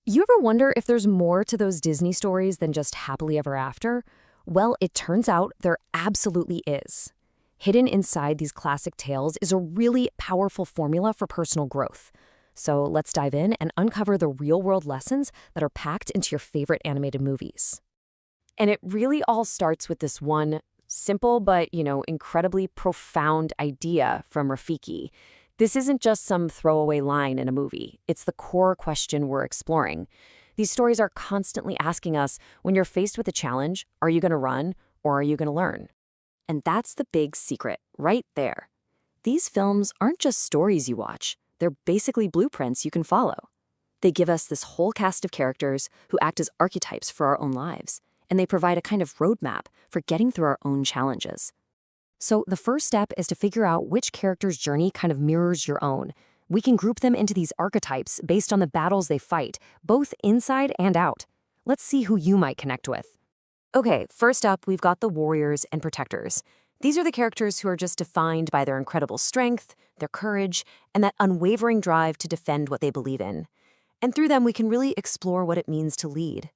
You ever wonder if there's more to those Disney stories than just happily ever after? Well, it turns out there absolutely is. Hidden inside these classic tales is a really powerful formula for personal growth. So let's dive in and uncover the real-world lessons that are packed into your favorite animated movies. And it really all starts with this one simple but, incredibly profound idea from Rafiki. This isn't just some throwaway line in a movie. It's the core question we're exploring. These stories are constantly asking us, when you're faced with a challenge, are you going to run or are you going to learn? And that's the big secret, right there. These films aren't just stories you watch. They're basically blueprints you can follow. They give us this whole cast of characters who act as archetypes for our own lives, and they provide a kind of roadmap for getting through our own challenges. So the first step is to figure out which character's journey kind of mirrors your own. We can group them into these archetypes based on the battles they fight, both inside and out. Let's see who you might connect with. Okay, first up, we've got the warriors and protectors. These are the characters who are just defined by their incredible strength, their courage, and that unwavering drive to defend what they believe in. And through them, we can really explore what it means to lead.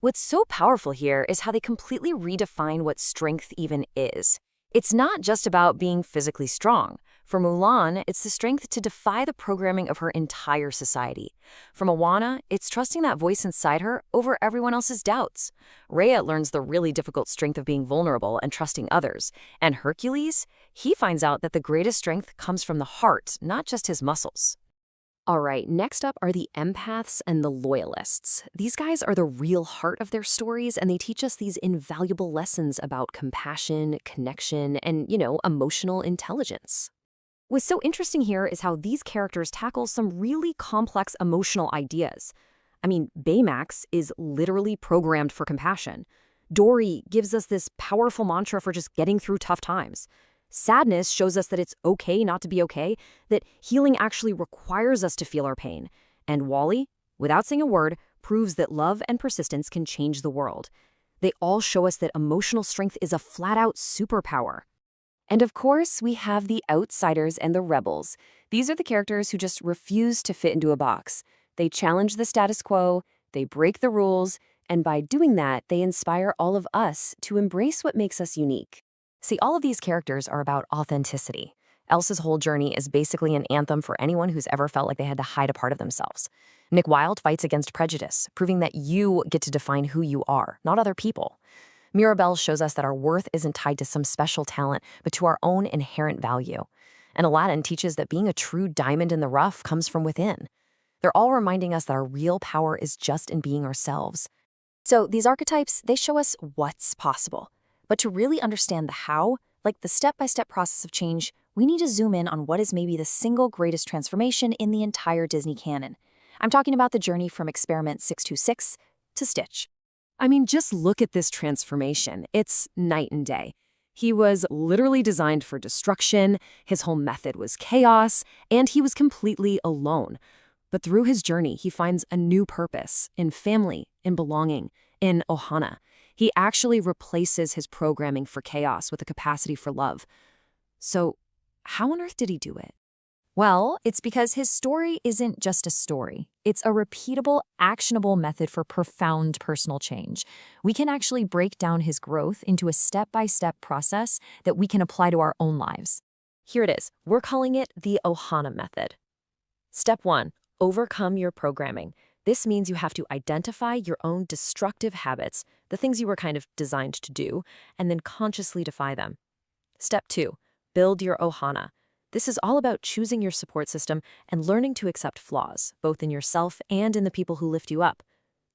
What's so powerful here is how they completely redefine what strength even is. It's not just about being physically strong. For Mulan, it's the strength to defy the programming of her entire society. For Moana, it's trusting that voice inside her over everyone else's doubts. Rhea learns the really difficult strength of being vulnerable and trusting others. And Hercules, he finds out that the greatest strength comes from the heart, not just his muscles. All right, next up are the empaths and the loyalists. These guys are the real heart of their stories, and they teach us these invaluable lessons about compassion, connection, and, emotional intelligence. What's so interesting here is how these characters tackle some really complex emotional ideas. I mean, Baymax is literally programmed for compassion. Dory gives us this powerful mantra for just getting through tough times. Sadness shows us that it's okay not to be okay, that healing actually requires us to feel our pain. And Wally, without saying a word, proves that love and persistence can change the world. They all show us that emotional strength is a flat-out superpower. And of course, we have the outsiders and the rebels. These are the characters who just refuse to fit into a box. They challenge the status quo, they break the rules, and by doing that, they inspire all of us to embrace what makes us unique. See, all of these characters are about authenticity. Elsa's whole journey is basically an anthem for anyone who's ever felt like they had to hide a part of themselves. Nick Wilde fights against prejudice, proving that you get to define who you are, not other people. Mirabelle shows us that our worth isn't tied to some special talent, but to our own inherent value. And Aladdin teaches that being a true diamond in the rough comes from within. They're all reminding us that our real power is just in being ourselves. So these archetypes, they show us what's possible. But to really understand the how, like the step-by-step process of change, we need to zoom in on what is maybe the single greatest transformation in the entire Disney canon. I'm talking about the journey from Experiment 626 to Stitch. I mean, just look at this transformation. It's night and day. He was literally designed for destruction, his whole method was chaos, and he was completely alone. But through his journey, he finds a new purpose in family, in belonging, in Ohana. He actually replaces his programming for chaos with a capacity for love. So, how on earth did he do it? Well, it's because his story isn't just a story. It's a repeatable, actionable method for profound personal change. We can actually break down his growth into a step-by-step process that we can apply to our own lives. Here it is. We're calling it the Ohana method. Step 1, overcome your programming. This means you have to identify your own destructive habits, the things you were kind of designed to do, and then consciously defy them. Step 2, build your Ohana. This is all about choosing your support system and learning to accept flaws, both in yourself and in the people who lift you up.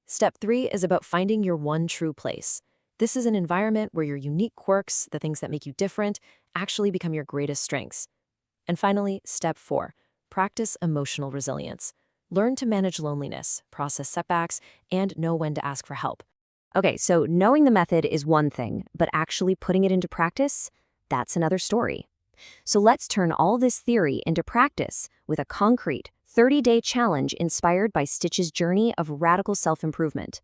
Step 3 is about finding your one true place. This is an environment where your unique quirks, the things that make you different, actually become your greatest strengths. And finally, Step 4, practice emotional resilience. Learn to manage loneliness, process setbacks, and know when to ask for help. Okay, so knowing the method is one thing, but actually putting it into practice, that's another story. So let's turn all this theory into practice with a concrete 30-day challenge inspired by Stitch's journey of radical self-improvement.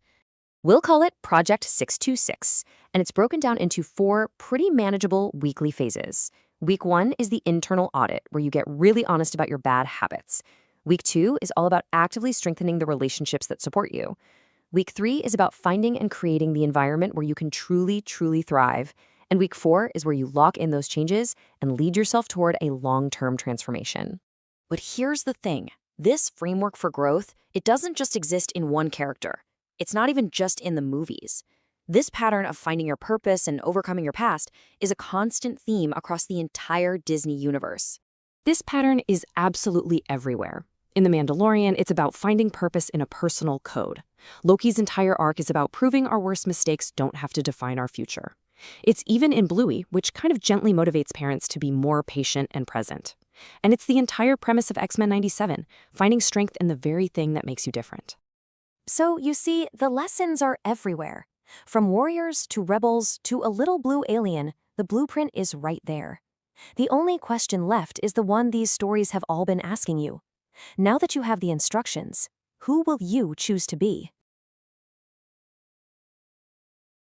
We'll call it Project 626, and it's broken down into 4 pretty manageable weekly phases. Week 1 is the internal audit, where you get really honest about your bad habits. Week 2 is all about actively strengthening the relationships that support you. Week 3 is about finding and creating the environment where you can truly, truly thrive. And week 4 is where you lock in those changes and lead yourself toward a long-term transformation. But here's the thing. This framework for growth, it doesn't just exist in one character. It's not even just in the movies. This pattern of finding your purpose and overcoming your past is a constant theme across the entire Disney universe. This pattern is absolutely everywhere. In The Mandalorian, it's about finding purpose in a personal code. Loki's entire arc is about proving our worst mistakes don't have to define our future. It's even in Bluey, which kind of gently motivates parents to be more patient and present. And it's the entire premise of X-Men 97, finding strength in the very thing that makes you different. So, you see, the lessons are everywhere. From warriors to rebels to a little blue alien, the blueprint is right there. The only question left is the one these stories have all been asking you. Now that you have the instructions, who will you choose to be?